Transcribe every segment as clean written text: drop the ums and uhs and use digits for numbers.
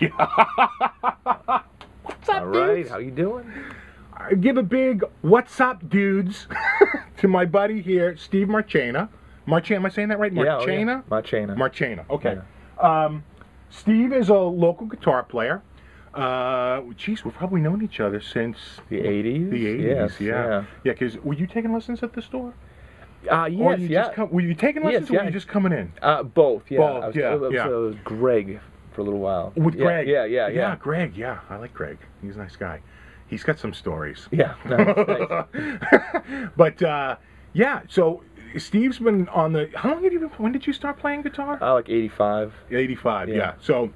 Yeah. What's up, All right, dudes? how you doing? I give a big "What's up, dudes" to my buddy here, Steve Marchena. Marchena, am I saying that right? Marchena? Yeah, Marchena. Marchena. Okay. Yeah. Steve is a local guitar player. Geez, we've probably known each other since The 80s? The 80s, Yes, yeah. Yeah, because were you taking lessons at the store? Yes, yeah. Were you taking lessons, or were you just coming in? Both, yeah. Both, I was Greg for a little while. With Greg? Yeah, Greg, yeah. I like Greg. He's a nice guy. He's got some stories. Yeah, nice. But, yeah, so Steve's been on the... How long have you been... When did you start playing guitar? Like 85. 85, yeah. So...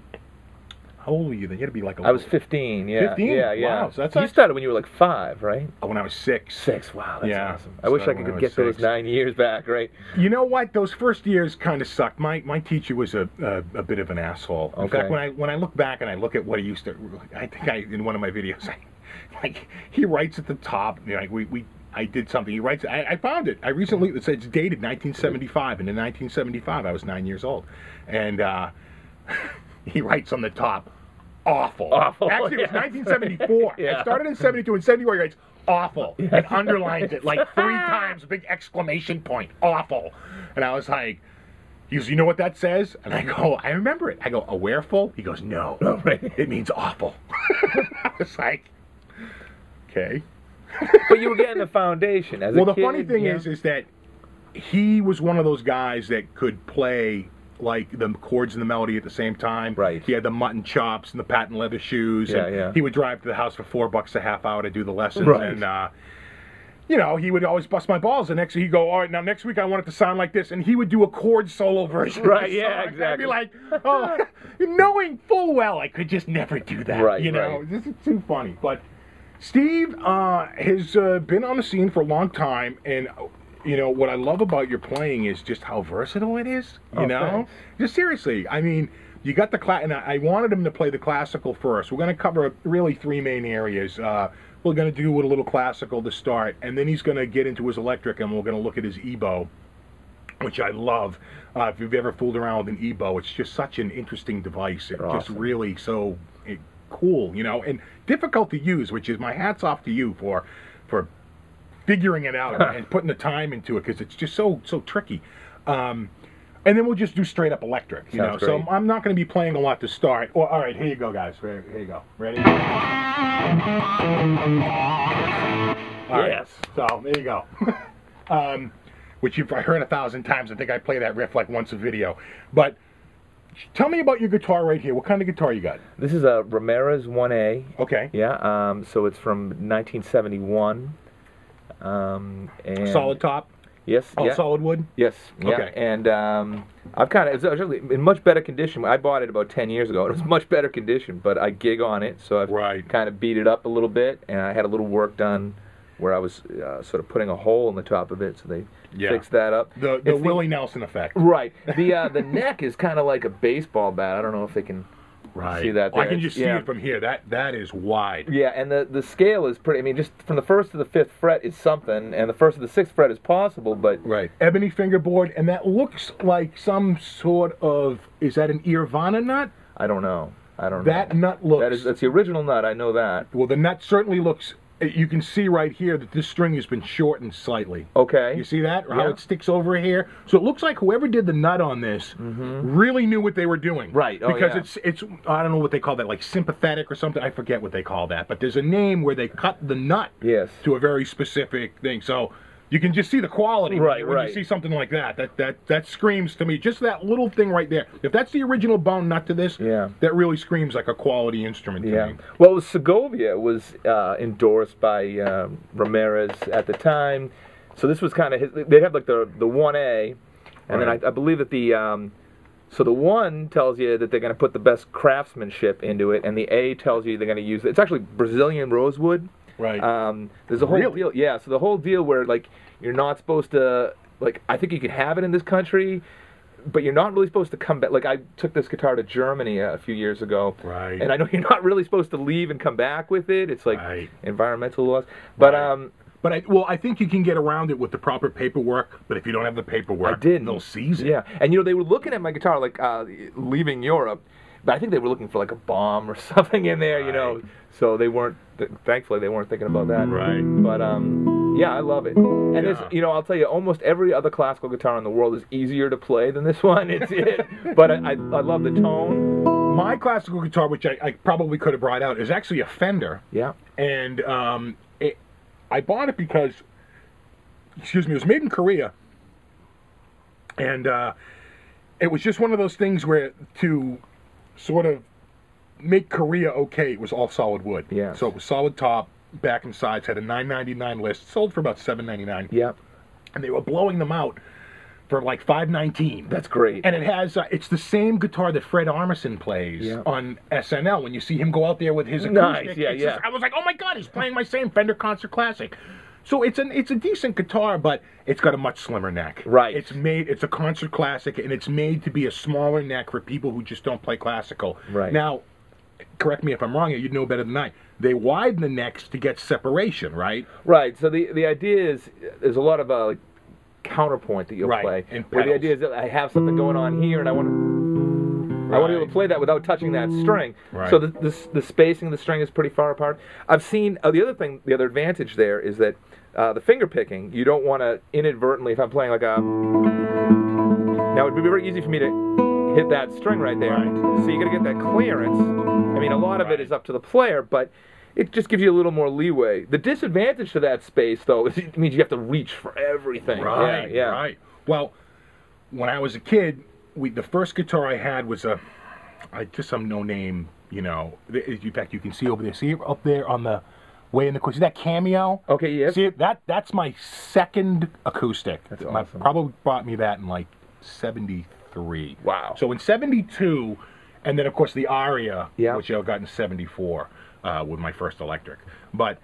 How old were you then? You had to be like a... I was 15, yeah. 15? Yeah, yeah. Wow, so that's you started when you were like 5, right? When I was 6. 6, wow, that's awesome. I Started wish I when could I get was those 6. 9 years back, right? You know what? Those first years kind of sucked. My teacher was a bit of an asshole. In fact, when I look back and I look at what he used to... I think in one of my videos, like, he writes at the top, you know, like I did something. He writes. I found it. I recently. It's dated 1975, and in 1975 I was 9 years old, and he writes on the top, "Awful." Awful. Actually, it was 1974. Yeah. I started in 72. In 74, he writes, "Awful," and underlines it like 3 times, a big exclamation point. Awful. And I was like, he goes, "You know what that says?" And I go, "I remember it." I go, "Awareful?" He goes, "No, it means awful." I was like, okay. But you were getting the foundation as a kid. Well, the funny thing is that he was one of those guys that could play like the chords and the melody at the same time. Right. He had the mutton chops and the patent leather shoes. Yeah, and yeah. He would drive to the house for $4 a half hour to do the lessons. Right. And, you know, he would always bust my balls. And next he'd go, "All right, now next week I want it to sound like this." And he would do a chord solo version. Right, of the yeah, song. exactly. I'd be like, oh, knowing full well I could just never do that. Right, you know, right. This is too funny. But Steve has been on the scene for a long time, and you know what I love about your playing is just how versatile it is. You know, thanks. just seriously. I mean, you got the and I wanted him to play the classical first. We're going to cover really 3 main areas. We're going to do a little classical to start, and then he's going to get into his electric, and we're going to look at his EBow, which I love. If you've ever fooled around with an EBow, it's just such an interesting device. It's just really so cool, you know, and difficult to use, which is my hat's off to you for figuring it out and putting the time into it, because it's just so tricky. And then we'll just do straight up electric, you know. Sounds great. So I'm not going to be playing a lot to start. Well, all right, here you go, guys. Here you go. Ready? All right. Yes. So there you go. Which you've heard 1,000 times. I think I play that riff like once a video. But tell me about your guitar right here. What kind of guitar you got? This is a Ramirez 1A. Okay. Yeah. So it's from 1971. And Solid top? Yes. Oh, yeah. solid wood? Yes. Yeah. Okay. And I've it's actually in much better condition. I bought it about 10 years ago. It was much better condition, but I gig on it, so I've kind of beat it up a little bit, and I had a little work done where I was sort of putting a hole in the top of it, so they fixed that up. The Willie Nelson effect. Right. The neck is kind of like a baseball bat. I don't know if they can see that there. I can just see it from here. That is wide. Yeah, and the scale is pretty. I mean, just from the 1st to the 5th fret is something, and the 1st to the 6th fret is possible, but Ebony fingerboard, and that looks like some sort of, is that an Irvana nut? I don't know. That nut looks. That's the original nut. I know that. Well, the nut certainly looks. You can see right here that this string has been shortened slightly. Okay. You see that? How it sticks over here? So it looks like whoever did the nut on this really knew what they were doing. Right. Oh, because it's I don't know what they call that, like sympathetic or something. I forget what they call that. But there's a name where they cut the nut to a very specific thing. So you can just see the quality when you see something like that. That screams to me, just that little thing right there. If that's the original bone nut to this, that really screams like a quality instrument to me. Well, it was Segovia was endorsed by Ramirez at the time, so this was kind of his. They have like the 1A, and then I believe that the so the 1 tells you that they're going to put the best craftsmanship into it, and the A tells you they're going to use it's actually Brazilian rosewood. Right. There's a whole deal. Yeah, so the whole deal where, like, you're not supposed to, like, I think you can have it in this country, but you're not really supposed to come back. Like, I took this guitar to Germany a few years ago. Right. And I know you're not really supposed to leave and come back with it. It's like environmental laws. But, But I think you can get around it with the proper paperwork. But if you don't have the paperwork, they'll seize it. Yeah, and you know they were looking at my guitar like leaving Europe, But I think they were looking for like a bomb or something in there, you know. So they weren't. Thankfully, they weren't thinking about that. Right. But yeah, I love it. And there's, you know, I'll tell you, almost every other classical guitar in the world is easier to play than this one. But I love the tone. My classical guitar, which I probably could have brought out, is actually a Fender. Yeah. And I bought it because, excuse me, it was made in Korea. And it was just one of those things where to sort of make Korea okay, it was all solid wood. Yeah. So it was solid top, back and sides, had a $9.99 list, sold for about $7.99. Yeah. And they were blowing them out for like $5.19. That's great. And it has, it's the same guitar that Fred Armisen plays on SNL. When you see him go out there with his acoustic, nice. I was like, oh my God, he's playing my same Fender Concert Classic. So it's a decent guitar, but it's got a much slimmer neck. Right. It's a Concert Classic, and it's made to be a smaller neck for people who just don't play classical. Right. Now, correct me if I'm wrong, you'd know better than I. They widen the necks to get separation, right? Right. So the idea is there's a lot of like counterpoint that you'll play. And where the idea is that I have something going on here, and I want to be able to play that without touching that string. Right. So the spacing of the string is pretty far apart. I've seen the other advantage there is that the finger picking, you don't want to inadvertently, if I'm playing like a, now it would be very easy for me to hit that string right there. Right. So you got to get that clearance. I mean, a lot of it is up to the player, but it just gives you a little more leeway. The disadvantage to that space, though, is it means you have to reach for everything. Right, yeah. Right. Well, when I was a kid, the first guitar I had was just some no-name, you know. In fact, you can see over there. See it up there on the way in the corner. See that Cameo? Okay, yes. See it? That's my second acoustic. That's awesome. Probably bought me that in like 73. Wow. So in 72, and then of course the Aria, Yeah. which I got in 74 with my first electric. But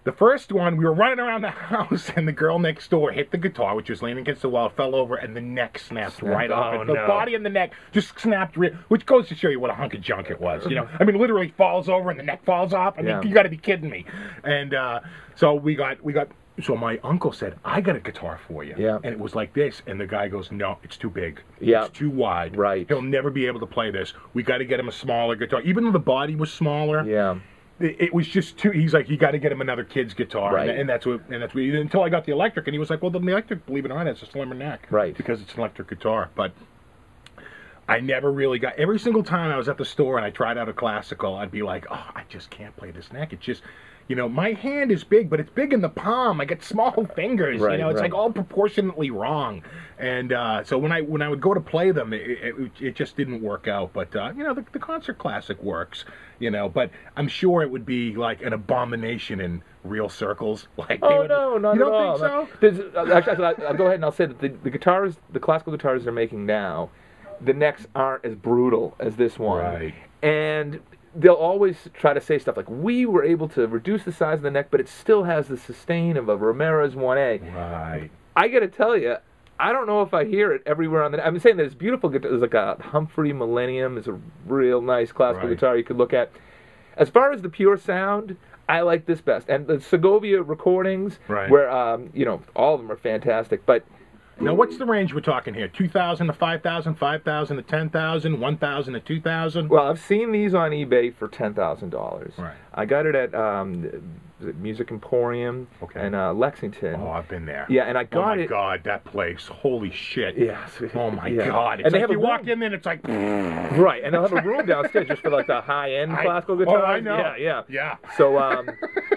the first one, we were running around the house, and the girl next door hit the guitar, which was leaning against the wall, fell over, and the neck snapped right off. Oh, The body and the neck just snapped, which goes to show you what a hunk of junk it was. You know, I mean, literally falls over and the neck falls off. I mean, you got to be kidding me. And so we got. So my uncle said, I got a guitar for you. Yeah. And it was like this, and the guy goes, no, it's too big. Yeah. It's too wide. Right. He'll never be able to play this. We got to get him a smaller guitar. Even though the body was smaller. Yeah. It was just too. He's like, you got to get him another kid's guitar, Right. and that's what. Until I got the electric, and he was like, well, the electric, believe it or not, has a slimmer neck, Right? Because it's an electric guitar. But I never really got. Every single time I was at the store and I tried out a classical, I'd be like, oh, I just can't play this neck. It's just, you know, my hand is big, but it's big in the palm. I get small fingers. Right, you know, it's right. like all proportionately wrong. And so when I would go to play them, it just didn't work out. But you know, the Concert Classic works. You know, but I'm sure it would be like an abomination in real circles. Like, Oh no, not you at don't all. think so? Actually, I'll go ahead and I'll say that the classical guitars they're making now, the necks aren't as brutal as this one. Right. And they'll always try to say stuff like, we were able to reduce the size of the neck, but it still has the sustain of a Ramirez 1A. Right. I got to tell you, I don't know if I hear it everywhere on the. I'm saying there's beautiful guitar. There's like a Humphrey Millennium is a real nice classical guitar you could look at. As far as the pure sound, I like this best. And the Segovia recordings, where you know, all of them are fantastic. But now, what's the range we're talking here? 2,000 to 5,000, 5,000 to 10,000, 1,000 to 2,000. Well, I've seen these on eBay for $10,000. Right. I got it at Music Emporium in Lexington. Oh, I've been there. Yeah, and I got it. Oh my God, that place! Holy shit! Yes. Oh my God! It's And they like have you a walk room. in there, and it's like. Right, and they'll have a room downstairs just for like the high-end classical guitars. Oh, I know. Yeah. So,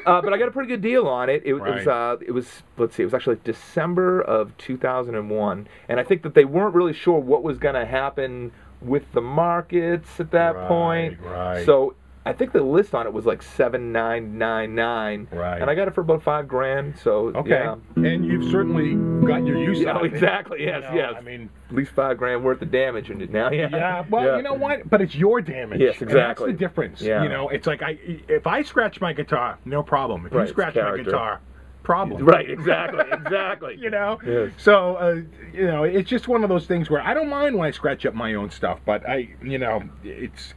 but I got a pretty good deal on it. It was let's see, it was actually December of 2001, and I think that they weren't really sure what was going to happen with the markets at that point. Right. So I think the list on it was like $7,999. Right. And I got it for about $5,000. So Okay. yeah. And you've certainly got your use out of it. Exactly. Yes. You know, Yes. I mean, at least $5,000 worth of damage in it now. Yeah. yeah. Well, you know what? But it's your damage. Yes, And exactly. that's the difference. Yeah. You know, it's like if I scratch my guitar, no problem. If Right, you it's scratch my character. guitar, problem. Right. Exactly. Exactly. You know. Yes. So you know, it's just one of those things where I don't mind when I scratch up my own stuff, but you know, it's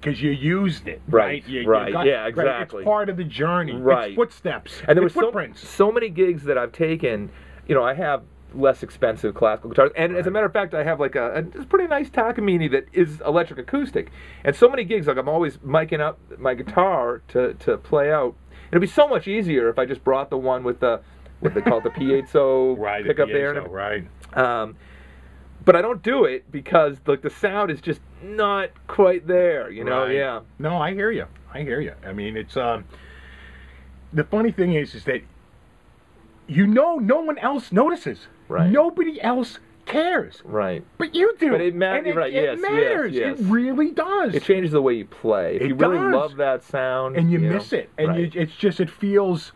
because you used it, right? Right. Yeah, exactly. Right? It's part of the journey. Right. It's footsteps. And there it's were footprints. so many gigs that I've taken. You know, I have less expensive classical guitars. And as a matter of fact, I have like a pretty nice Takamine that is electric acoustic. And so many gigs, like I'm always miking up my guitar to play out. It'd be so much easier if I just brought the one with the, what they call it, the piezo pickup there. Right. But I don't do it because like the sound is just not quite there, you know? Right. Yeah. No, I hear you. I hear you. I mean, it's the funny thing is that no one else notices. Right. Nobody else cares. Right. But you do. But it matters. Right. It matters. Yes. It really does. It changes the way you play. If you really love that sound, and you miss it, and it feels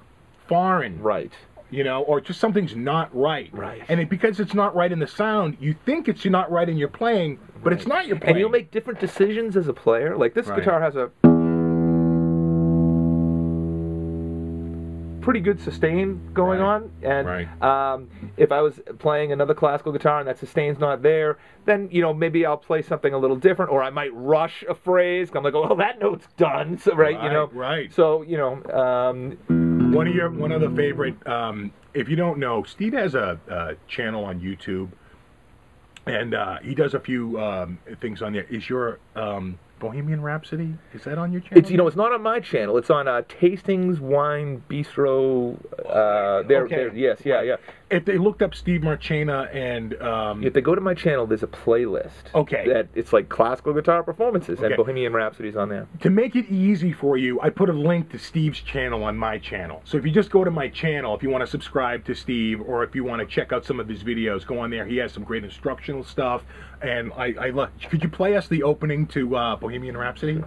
foreign. Right. You know, or just something's not right. Right. And because it's not right in the sound, you think it's not right in your playing, but it's not your playing. And you'll make different decisions as a player. Like this guitar has a pretty good sustain going on, and if I was playing another classical guitar and that sustain's not there, then maybe I'll play something a little different, or I might rush a phrase. I'm like, oh, that note's done, so So one of the favorite. If you don't know, Steve has a channel on YouTube, and he does a few things on there. Is your Bohemian Rhapsody, is that on your channel? It's not on my channel. It's on Tastings Wine Bistro. Yes. If they looked up Steve Marchena and if they go to my channel, there's a playlist. That it's like classical guitar performances, and Bohemian Rhapsody's on there. To make it easy for you, I put a link to Steve's channel on my channel. So if you just go to my channel, if you want to subscribe to Steve, or if you want to check out some of his videos, go on there. He has some great instructional stuff. And I love. Could you play us the opening to Bohemian Rhapsody?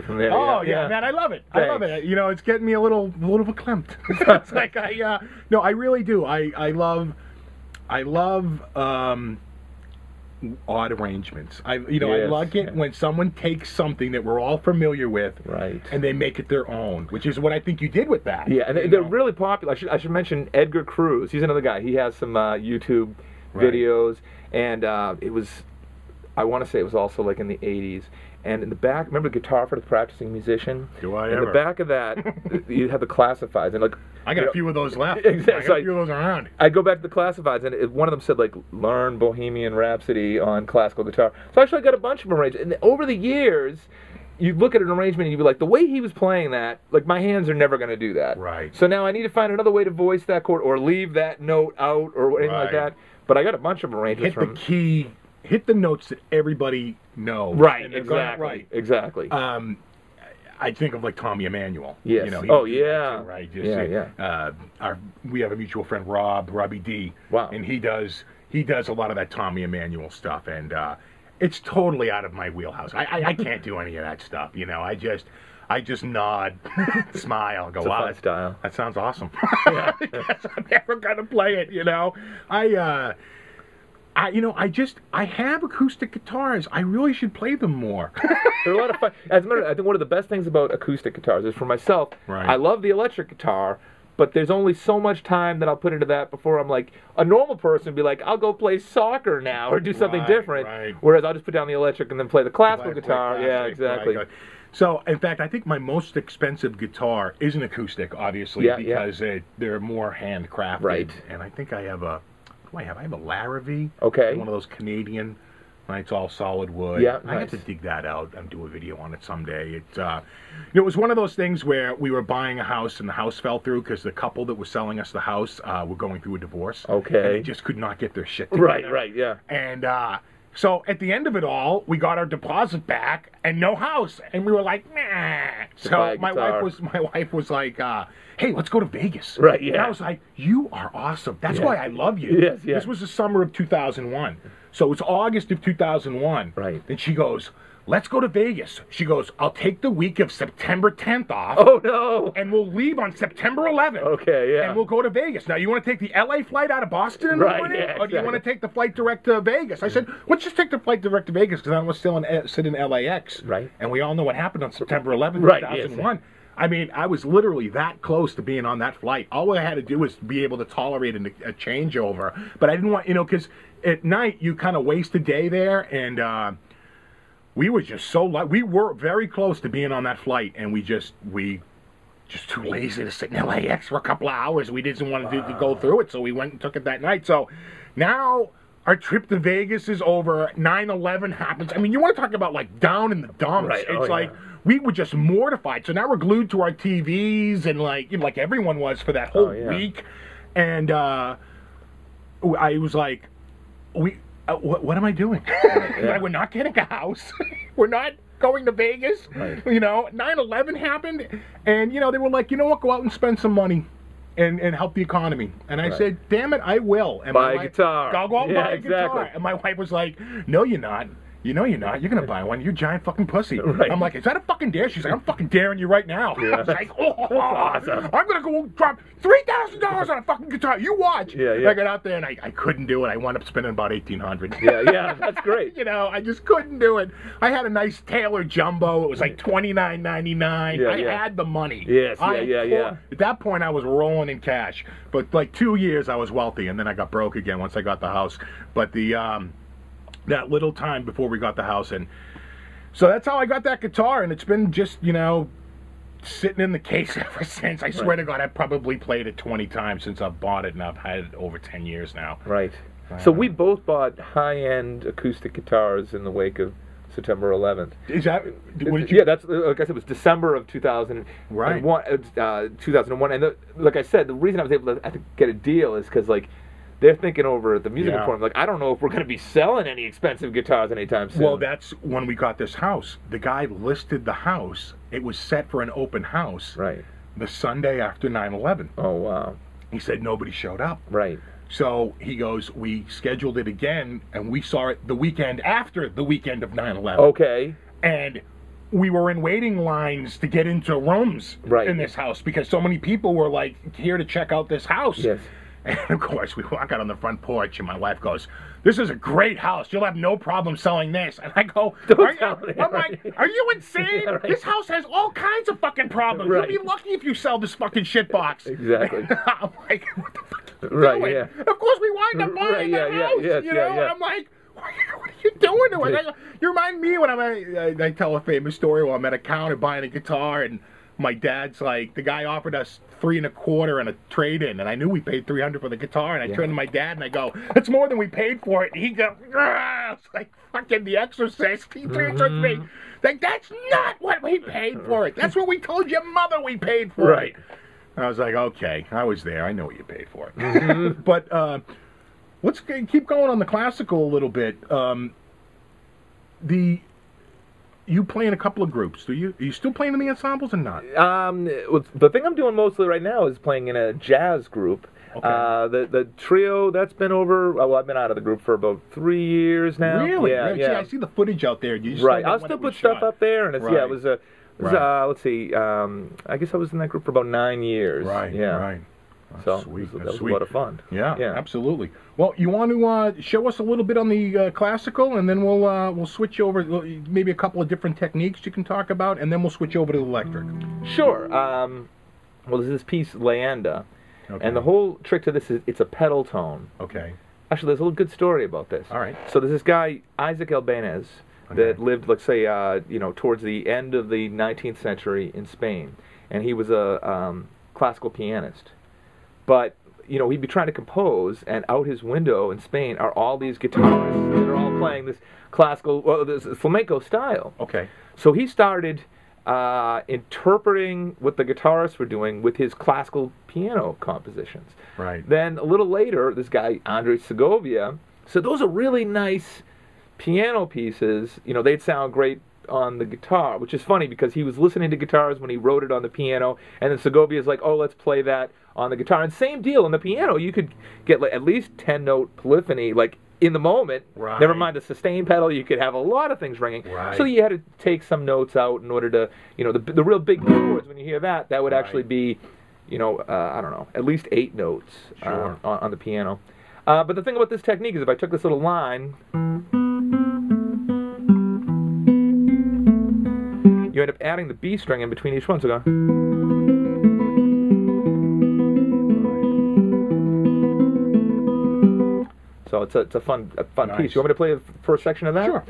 From there. Oh yeah, man, I love it. Thanks. I love it. It's getting me a little verklempt. It's like no, I really do. I love odd arrangements. I like it when someone takes something that we're all familiar with, and they make it their own, which is what I think you did with that. Yeah, and they're really popular. I should mention Edgar Cruz. He's another guy. He has some YouTube videos, and it was, I want to say it was also like in the 80s. And in the back, remember the guitar for the practicing musician? Do I ever? In the back of that, you have the classifieds, and like I got a few of those left. Exactly. I got a few of those around. I go back to the classifieds, and one of them said like, "Learn Bohemian Rhapsody on classical guitar." So actually, I got a bunch of them arranged. And over the years, you look at an arrangement and you'd be like, the way he was playing that, like my hands are never going to do that. Right. So now I need to find another way to voice that chord, or leave that note out, or anything like that. But I got a bunch of arrangements. Hit the key. Hit the notes that everybody knows. Right, exactly. I think of like Tommy Emmanuel. Yes. Right. Just, we have a mutual friend, Robbie D. Wow. And he does a lot of that Tommy Emmanuel stuff, and it's totally out of my wheelhouse. I can't do any of that stuff. I just nod, smile, go, wow, that sounds awesome. I guess I'm never gonna play it. I have acoustic guitars. I really should play them more. They're a lot of fun. As a matter of fact, I think one of the best things about acoustic guitars is, for myself, I love the electric guitar, but there's only so much time that I'll put into that before I'm like, a normal person would be like, I'll go play soccer now, or do something different. Whereas I'll just put down the electric and then play the classical guitar. Yeah, exactly. So, in fact, I think my most expensive guitar is an acoustic, obviously, because they're more handcrafted. Right. And I think I have a... I have a Larrivee. Okay. One of those Canadian. It's all solid wood. Yeah, I have to dig that out and do a video on it someday. It was one of those things where we were buying a house and the house fell through because the couple that was selling us the house were going through a divorce. Okay. And they just could not get their shit together. Right, yeah. And so at the end of it all, we got our deposit back and no house, and we were like, nah. So my wife was like, hey, let's go to Vegas. Right, yeah. And I was like, you are awesome. That's why I love you. Yes, yeah. This was the summer of 2001. So it's August of 2001. Right. Then she goes, let's go to Vegas. She goes, I'll take the week of September 10th off. Oh, no. And we'll leave on September 11th. Okay, yeah. And we'll go to Vegas. Now, you want to take the LA flight out of Boston in the morning? Yeah, or do you want to take the flight direct to Vegas? I said, let's just take the flight direct to Vegas because I was still sit in LAX. Right. And we all know what happened on September 11th, 2001. I mean, I was literally that close to being on that flight. All I had to do was be able to tolerate a changeover. But I didn't want, because at night you kind of waste a day there, and we were just so we were very close to being on that flight, and we just too lazy to sit in LAX for a couple of hours. We didn't want to go through it, so we went and took it that night. So now our trip to Vegas is over. 9/11 happens. I mean, you want to talk about like down in the dumps. Right. It's like we were just mortified. So now we're glued to our TVs, and like everyone was for that whole week. And I was like, what am I doing? We're not getting a house. We're not going to Vegas. Right. 9/11 happened, and they were like, you know what, go out and spend some money and help the economy. And I said, damn it, I will. And buy a guitar. I'll go out and buy a guitar. And my wife was like, no, you're not. You know you're not. You're going to buy one. You're a giant fucking pussy. Right. I'm like, is that a fucking dare? She's like, I'm fucking daring you right now. Yeah. I was like, awesome. I'm going to go drop $3,000 on a fucking guitar. You watch. Yeah. I got out there, and I couldn't do it. I wound up spending about $1,800. Yeah, that's great. I just couldn't do it. I had a nice Taylor Jumbo. It was like $29.99. I had the money. Yes, yeah. At that point, I was rolling in cash. But like 2 years, I was wealthy, and then I got broke again once I got the house. But that little time before we got the house, and so that's how I got that guitar, and it's been just sitting in the case ever since. I swear to God, I've probably played it 20 times since I've bought it, and I've had it over 10 years now. Right. So we both bought high-end acoustic guitars in the wake of September 11th. Is that what did you? Yeah, that's like I said, it was December of 2001. Right. 2001, and like I said, the reason I was able to get a deal is because they're thinking over at the music forum, like, I don't know if we're going to be selling any expensive guitars anytime soon. Well, that's when we got this house. The guy listed the house. It was set for an open house. Right. The Sunday after 9/11. Oh, wow. He said nobody showed up. Right. So he goes, we scheduled it again, and we saw it the weekend after the weekend of 9/11. Okay. And we were in waiting lines to get into rooms in this house because so many people were like here to check out this house. Yes. And of course, we walk out on the front porch, and my wife goes, "This is a great house. You'll have no problem selling this." And I go, I'm like, "Are you insane? Yeah, right. This house has all kinds of fucking problems. Right. You'll be lucky if you sell this fucking shit box." Exactly. I'm like, "What the fuck are you doing?" Yeah. Of course, we wind up buying the house. I'm like, what are you doing to it? You remind me when I tell a famous story where I'm at a counter buying a guitar, and my dad's like, the guy offered us $325 and a trade-in, and I knew we paid $300 for the guitar, and I turned to my dad and I go, "That's more than we paid for it." And he goes, it's like fucking The Exorcist. He turns to me, like, "That's not what we paid for it. That's what we told your mother we paid for it." And I was like, okay, I was there. I know what you paid for it. But let's keep going on the classical a little bit. You play in a couple of groups, do you? Are you still playing in the ensembles or not? Well, the thing I'm doing mostly right now is playing in a jazz group. Okay. The trio, that's been over, well, I've been out of the group for about 3 years now. Really? Yeah. See, I see the footage out there. I'll still put stuff up there, and it was let's see, I guess I was in that group for about 9 years. Right. So sweet. that was a lot of fun. Yeah, absolutely. Well, you want to show us a little bit on the classical, and then we'll switch over, maybe a couple of different techniques you can talk about, and then we'll switch over to the electric. Sure. Well, there's this piece, Leanda, and the whole trick to this is it's a pedal tone. Okay. Actually, there's a little good story about this. All right. So there's this guy, Isaac Ibanez, that lived, let's say, towards the end of the 19th century in Spain, and he was a classical pianist. But, he'd be trying to compose, and out his window in Spain are all these guitarists that are all playing this classical, this flamenco style. Okay. So he started interpreting what the guitarists were doing with his classical piano compositions. Right. Then, a little later, this guy, Ibanez Segovia, said, those are really nice piano pieces. They'd sound great on the guitar, which is funny because he was listening to guitars when he wrote it on the piano, and then Segovia's like, oh, let's play that on the guitar. And same deal on the piano, you could get at least 10-note polyphony, like in the moment. Right. Never mind a sustain pedal, you could have a lot of things ringing. Right. So you had to take some notes out in order to, the real big chords. When you hear that would actually be, I don't know, at least 8 notes on the piano. But the thing about this technique is if I took this little line, you end up adding the B string in between each one, so go. So it's a fun Nice. piece. You want me to play the first section of that? Sure.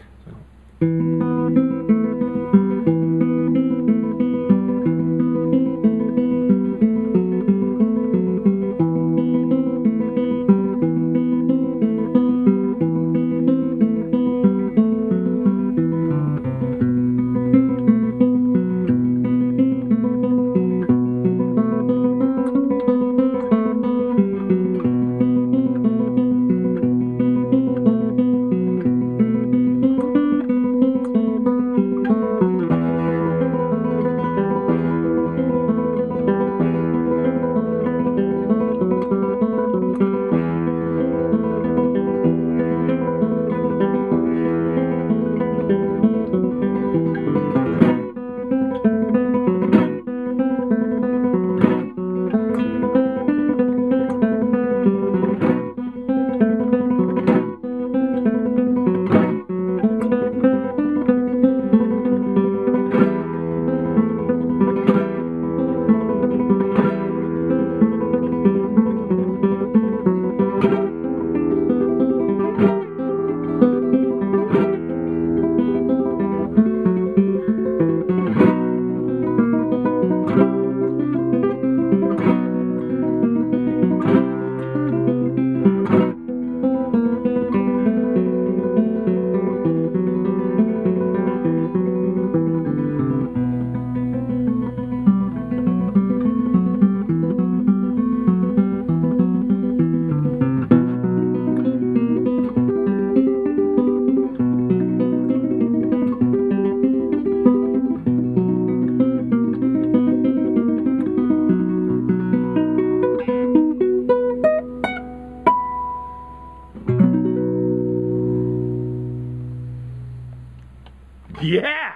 Yeah,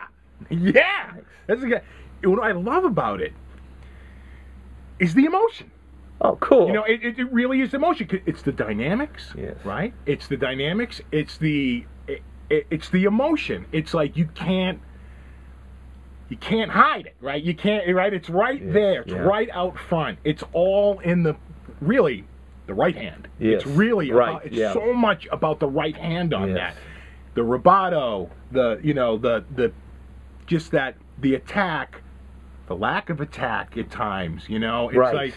yeah. That's a good. What I love about it is the emotion. Oh, cool. You know, it really is emotion. It's the dynamics, yes. Right? It's the dynamics. It's the emotion. It's like you can't hide it, right? You can't, right? It's right there. It's right out front. It's all in the right hand. Yes. It's really right. It's so much about the right hand on yes. that. The rubato, the just that the attack, the lack of attack at times. You know, it's like.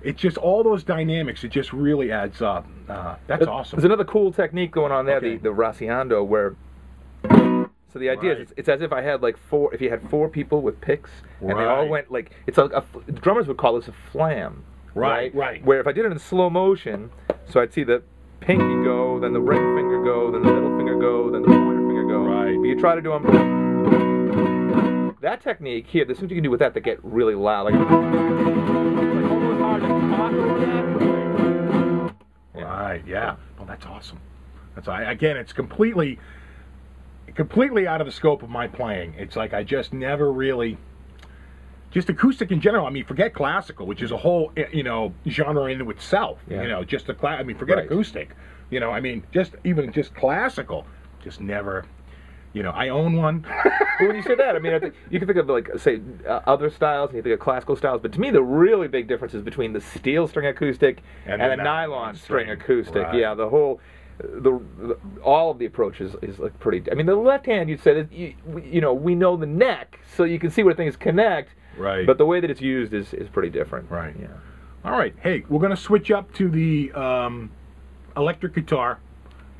It's just all those dynamics. It just really adds up. That's awesome. There's another cool technique going on there, okay. the rasciando, where. So the idea is it's as if I had like if you had 4 people with picks, and they all went like it's drummers would call this a flam. Right. Where if I did it in slow motion, so I'd see the pinky go, then the ring finger go, then the middle finger go, then the pointer finger go. Right. But you try to do them. That technique here, there's something you can do with that get really loud, like almost hard to talk over that. Right. Yeah. Well, that's awesome. Again, it's completely out of the scope of my playing. It's like I just never really. Just acoustic in general. I mean, forget classical, which is a whole genre into itself. Yeah. You know, just forget acoustic. You know, I mean, just classical, just never. You know, I own one. Well, when you say that, I mean, I think you can think of like say other styles, and you think of classical styles. But to me, the really big difference is between the steel string acoustic and the nylon string acoustic. Right. Yeah, the whole. All of the approaches is like pretty. I mean, the left hand, you'd say that you know we know the neck, so you can see where things connect. Right. But the way that it's used is pretty different. Right. Yeah. All right. Hey, we're gonna switch up to the electric guitar,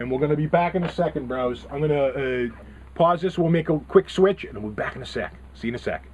and we're gonna be back in a second, bros. I'm gonna pause this. We'll make a quick switch, and we'll be back in a sec. See you in a sec.